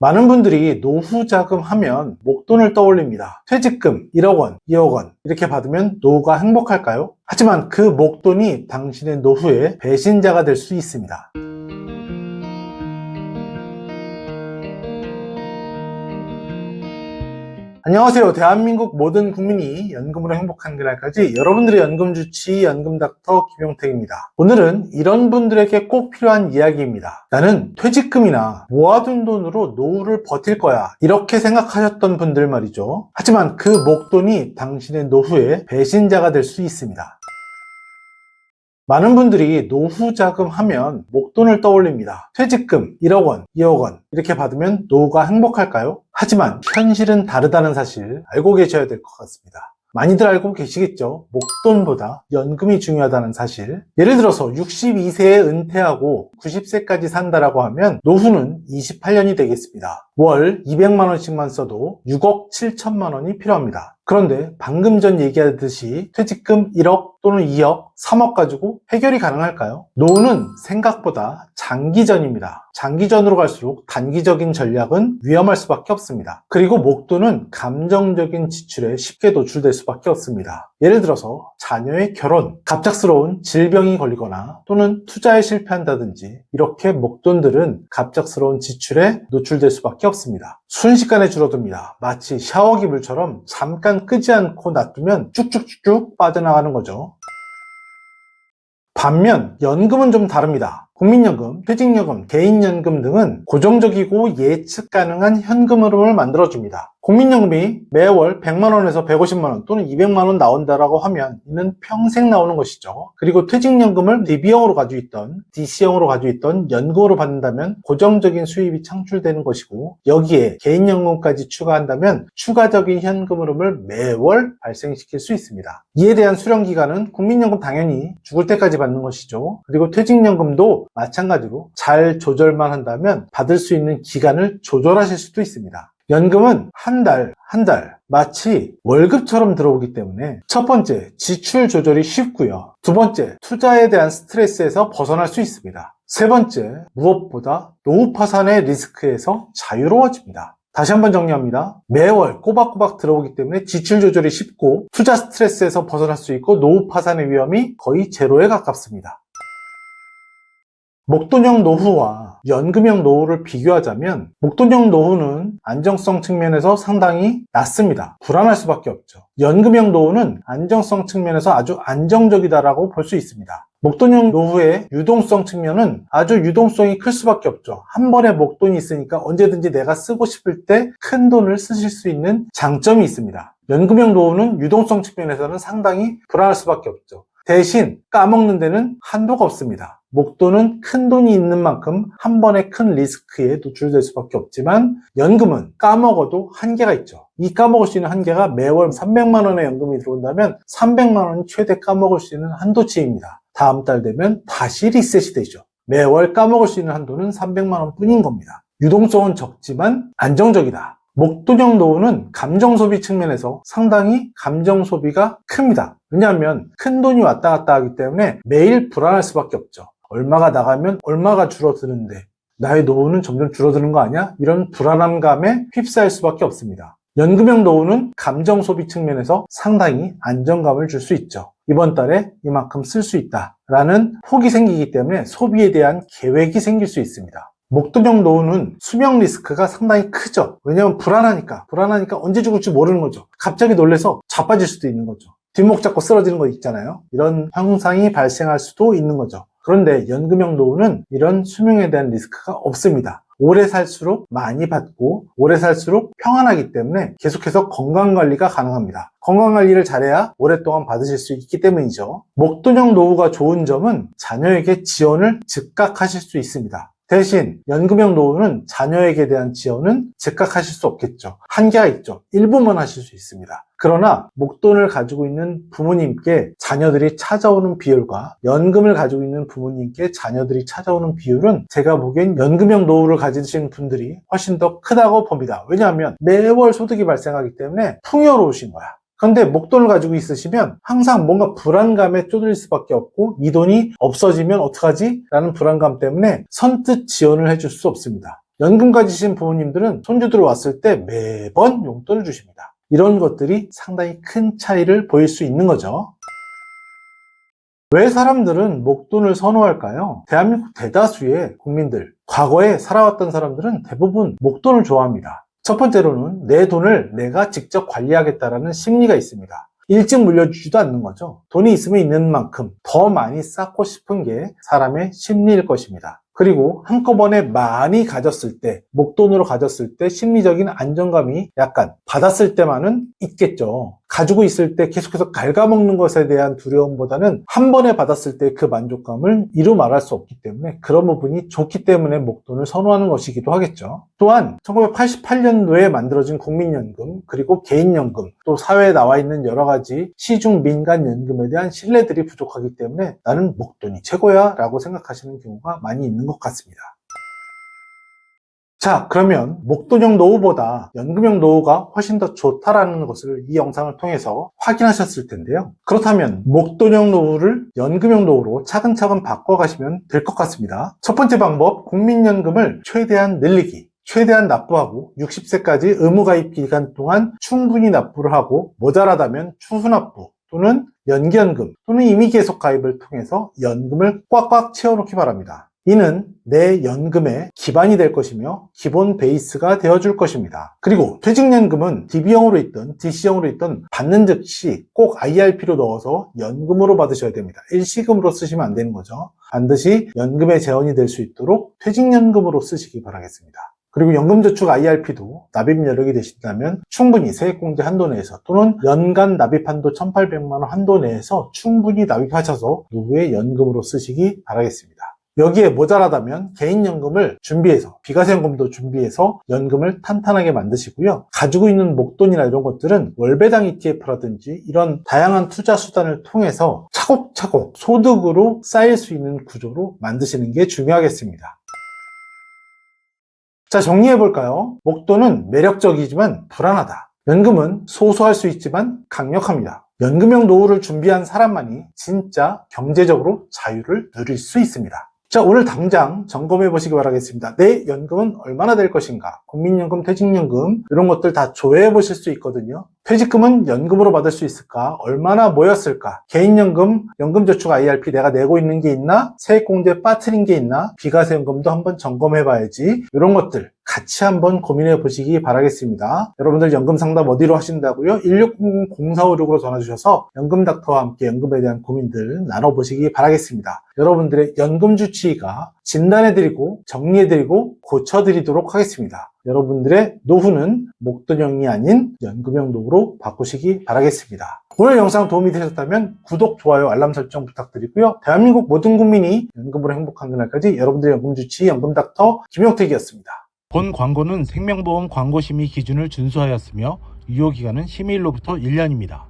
많은 분들이 노후 자금 하면 목돈을 떠올립니다. 퇴직금 1억 원, 2억 원 이렇게 받으면 노후가 행복할까요? 하지만 그 목돈이 당신의 노후의 배신자가 될 수 있습니다. 안녕하세요. 대한민국 모든 국민이 연금으로 행복한 그날까지 여러분들의 연금주치 연금닥터 김용택입니다. 오늘은 이런 분들에게 꼭 필요한 이야기입니다. 나는 퇴직금이나 모아둔 돈으로 노후를 버틸 거야 이렇게 생각하셨던 분들 말이죠. 하지만 그 목돈이 당신의 노후의 배신자가 될 수 있습니다. 많은 분들이 노후 자금 하면 목돈을 떠올립니다. 퇴직금 1억 원, 2억 원 이렇게 받으면 노후가 행복할까요? 하지만 현실은 다르다는 사실 알고 계셔야 될 것 같습니다. 많이들 알고 계시겠죠? 목돈보다 연금이 중요하다는 사실. 예를 들어서 62세에 은퇴하고 90세까지 산다라고 하면 노후는 28년이 되겠습니다. 월 200만 원씩만 써도 6억 7천만 원이 필요합니다. 그런데 방금 전 얘기하듯이 퇴직금 1억 또는 2억, 3억 가지고 해결이 가능할까요? 노후는 생각보다 장기전입니다. 장기전으로 갈수록 단기적인 전략은 위험할 수밖에 없습니다. 그리고 목돈은 감정적인 지출에 쉽게 노출될 수밖에 없습니다. 예를 들어서 자녀의 결혼, 갑작스러운 질병이 걸리거나 또는 투자에 실패한다든지 이렇게 목돈들은 갑작스러운 지출에 노출될 수밖에 없습니다. 순식간에 줄어듭니다. 마치 샤워기 물처럼 잠깐 끄지 않고 놔두면 쭉쭉쭉 빠져나가는 거죠. 반면 연금은 좀 다릅니다. 국민연금, 퇴직연금, 개인연금 등은 고정적이고 예측 가능한 현금 흐름을 만들어줍니다. 국민연금이 매월 100만원에서 150만원 또는 200만원 나온다라고 하면 이는 평생 나오는 것이죠. 그리고 퇴직연금을 DB형으로 가지고 있던 DC형으로 가지고 있던 연금으로 받는다면 고정적인 수입이 창출되는 것이고, 여기에 개인연금까지 추가한다면 추가적인 현금 흐름을 매월 발생시킬 수 있습니다. 이에 대한 수령기간은 국민연금 당연히 죽을 때까지 받는 것이죠. 그리고 퇴직연금도 마찬가지로 잘 조절만 한다면 받을 수 있는 기간을 조절하실 수도 있습니다. 연금은 한 달 마치 월급처럼 들어오기 때문에 첫 번째, 지출 조절이 쉽고요. 두 번째, 투자에 대한 스트레스에서 벗어날 수 있습니다. 세 번째, 무엇보다 노후 파산의 리스크에서 자유로워집니다. 다시 한번 정리합니다. 매월 꼬박꼬박 들어오기 때문에 지출 조절이 쉽고 투자 스트레스에서 벗어날 수 있고 노후 파산의 위험이 거의 제로에 가깝습니다. 목돈형 노후와 연금형 노후를 비교하자면 목돈형 노후는 안정성 측면에서 상당히 낮습니다. 불안할 수밖에 없죠. 연금형 노후는 안정성 측면에서 아주 안정적이다라고 볼 수 있습니다. 목돈형 노후의 유동성 측면은 아주 유동성이 클 수밖에 없죠. 한 번에 목돈이 있으니까 언제든지 내가 쓰고 싶을 때 큰 돈을 쓰실 수 있는 장점이 있습니다. 연금형 노후는 유동성 측면에서는 상당히 불안할 수밖에 없죠. 대신 까먹는 데는 한도가 없습니다. 목돈은 큰 돈이 있는 만큼 한 번에 큰 리스크에 노출될 수밖에 없지만 연금은 까먹어도 한계가 있죠. 이 까먹을 수 있는 한계가 매월 300만 원의 연금이 들어온다면 300만 원이 최대 까먹을 수 있는 한도치입니다. 다음 달 되면 다시 리셋이 되죠. 매월 까먹을 수 있는 한도는 300만 원 뿐인 겁니다. 유동성은 적지만 안정적이다. 목돈형 노후는 감정소비 측면에서 상당히 감정소비가 큽니다. 왜냐하면 큰 돈이 왔다 갔다 하기 때문에 매일 불안할 수밖에 없죠. 얼마가 나가면 얼마가 줄어드는데 나의 노후는 점점 줄어드는 거 아니야? 이런 불안감에 휩싸일 수밖에 없습니다. 연금형 노후는 감정소비 측면에서 상당히 안정감을 줄 수 있죠. 이번 달에 이만큼 쓸 수 있다라는 폭이 생기기 때문에 소비에 대한 계획이 생길 수 있습니다. 목돈형 노후는 수명 리스크가 상당히 크죠. 왜냐하면 불안하니까 언제 죽을지 모르는 거죠. 갑자기 놀래서 자빠질 수도 있는 거죠. 뒷목 잡고 쓰러지는 거 있잖아요. 이런 현상이 발생할 수도 있는 거죠. 그런데 연금형 노후는 이런 수명에 대한 리스크가 없습니다. 오래 살수록 많이 받고 오래 살수록 평안하기 때문에 계속해서 건강관리가 가능합니다. 건강관리를 잘해야 오랫동안 받으실 수 있기 때문이죠. 목돈형 노후가 좋은 점은 자녀에게 지원을 즉각 하실 수 있습니다. 대신 연금형 노후는 자녀에게 대한 지원은 즉각 하실 수 없겠죠. 한계가 있죠. 일부만 하실 수 있습니다. 그러나 목돈을 가지고 있는 부모님께 자녀들이 찾아오는 비율과 연금을 가지고 있는 부모님께 자녀들이 찾아오는 비율은 제가 보기엔 연금형 노후를 가지신 분들이 훨씬 더 크다고 봅니다. 왜냐하면 매월 소득이 발생하기 때문에 풍요로우신 거야. 그런데 목돈을 가지고 있으시면 항상 뭔가 불안감에 쫓길 수밖에 없고 이 돈이 없어지면 어떡하지? 라는 불안감 때문에 선뜻 지원을 해줄 수 없습니다. 연금 가지신 부모님들은 손주들 왔을 때 매번 용돈을 주십니다. 이런 것들이 상당히 큰 차이를 보일 수 있는 거죠. 왜 사람들은 목돈을 선호할까요? 대한민국 대다수의 국민들, 과거에 살아왔던 사람들은 대부분 목돈을 좋아합니다. 첫 번째로는 내 돈을 내가 직접 관리하겠다라는 심리가 있습니다. 일찍 물려주지도 않는 거죠. 돈이 있으면 있는 만큼 더 많이 쌓고 싶은 게 사람의 심리일 것입니다. 그리고 한꺼번에 많이 가졌을 때, 목돈으로 가졌을 때 심리적인 안정감이 약간 받았을 때만은 있겠죠. 가지고 있을 때 계속해서 갉아먹는 것에 대한 두려움보다는 한 번에 받았을 때 그 만족감을 이루 말할 수 없기 때문에 그런 부분이 좋기 때문에 목돈을 선호하는 것이기도 하겠죠. 또한 1988년도에 만들어진 국민연금, 그리고 개인연금, 또 사회에 나와 있는 여러 가지 시중 민간연금에 대한 신뢰들이 부족하기 때문에 나는 목돈이 최고야 라고 생각하시는 경우가 많이 있는 것 같습니다. 자, 그러면 목돈형 노후보다 연금형 노후가 훨씬 더 좋다라는 것을 이 영상을 통해서 확인하셨을 텐데요. 그렇다면 목돈형 노후를 연금형 노후로 차근차근 바꿔가시면 될 것 같습니다. 첫 번째 방법, 국민연금을 최대한 늘리기. 최대한 납부하고 60세까지 의무가입 기간 동안 충분히 납부를 하고 모자라다면 추후납부 또는 연기연금 또는 이미 계속 가입을 통해서 연금을 꽉꽉 채워놓기 바랍니다. 이는 내 연금의 기반이 될 것이며 기본 베이스가 되어줄 것입니다. 그리고 퇴직연금은 DB형으로 있든 DC형으로 있든 받는 즉시 꼭 IRP로 넣어서 연금으로 받으셔야 됩니다. 일시금으로 쓰시면 안 되는 거죠. 반드시 연금의 재원이 될 수 있도록 퇴직연금으로 쓰시기 바라겠습니다. 그리고 연금저축 IRP도 납입 여력이 되신다면 충분히 세액공제 한도 내에서 또는 연간 납입 한도 1,800만 원 한도 내에서 충분히 납입하셔서 노후에 연금으로 쓰시기 바라겠습니다. 여기에 모자라다면 개인연금을 준비해서 비과세연금도 준비해서 연금을 탄탄하게 만드시고요. 가지고 있는 목돈이나 이런 것들은 월배당 ETF라든지 이런 다양한 투자 수단을 통해서 차곡차곡 소득으로 쌓일 수 있는 구조로 만드시는 게 중요하겠습니다. 자, 정리해볼까요? 목돈은 매력적이지만 불안하다. 연금은 소소할 수 있지만 강력합니다. 연금형 노후를 준비한 사람만이 진짜 경제적으로 자유를 누릴 수 있습니다. 자, 오늘 당장 점검해 보시기 바라겠습니다. 내 연금은 얼마나 될 것인가? 국민연금, 퇴직연금 이런 것들 다 조회해 보실 수 있거든요. 퇴직금은 연금으로 받을 수 있을까? 얼마나 모였을까? 개인연금, 연금저축 IRP 내가 내고 있는 게 있나? 세액공제 빠뜨린 게 있나? 비과세연금도 한번 점검해 봐야지. 이런 것들 같이 한번 고민해 보시기 바라겠습니다. 여러분들 연금 상담 어디로 하신다고요? 1600-0456으로 전화 주셔서 연금닥터와 함께 연금에 대한 고민들 나눠보시기 바라겠습니다. 여러분들의 연금 주치의가 진단해드리고 정리해드리고 고쳐드리도록 하겠습니다. 여러분들의 노후는 목돈형이 아닌 연금형 노후로 바꾸시기 바라겠습니다. 오늘 영상 도움이 되셨다면 구독, 좋아요, 알람 설정 부탁드리고요. 대한민국 모든 국민이 연금으로 행복한 그날까지 여러분들의 연금주치의 연금닥터 김용택이었습니다. 본 광고는 생명보험 광고심의 기준을 준수하였으며 유효기간은 심의일로부터 1년입니다.